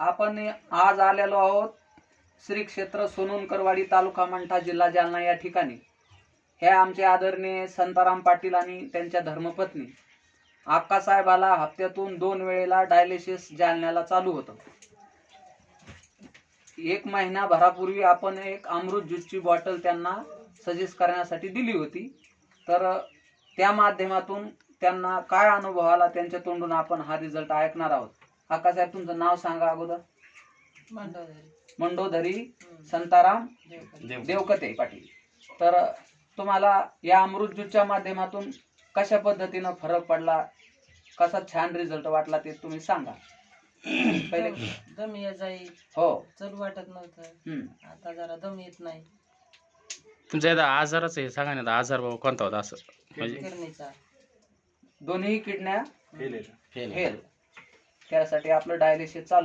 आपण आज आलेलो आहोत श्री क्षेत्र सोनूनकरवाडी, तालुका मंठा, जिल्हा जालना या ठिकाणी. हे आमचे आदरणीय संताराम पाटील आणि त्यांच्या धर्मपत्नी आक्कासाहेबाला हप्त्यातून 2 वेळेला डायलिसिस जालन्याला चालू होतं. 1 महिनाभरापूर्वी आपण एक अमृत ज्यूसची बॉटल त्यांना सजेस्ट करण्यासाठी दिली होती. तर त्या माध्यमातून त्यांना काय अनुभव आला त्यांच्या तोंडून आपण हा रिझल्ट ऐकणार आहोत. आक्कासाहेब, तुमचं नाव सांगा अगोदर. मंडोदरी संताराम देवकते पाटील. तर तुम्हाला या अमृत ज्यूसच्या माध्यमातून कशा पद्धतीनं फरक पडला, कसा छान रिझल्ट वाटला ते तुम्ही सांगा. पहिले दम यायचाही हो चल वाटत नव्हतं, आता जरा दम येत नाही. तुमचा आता आजारच आहे, सांगा ना आजार बाबा कोणता होता असं म्हणजे किडनीचा दोन्ही किडन्या फेल फेल, त्यासाठी आपलं डायलिसिस चालू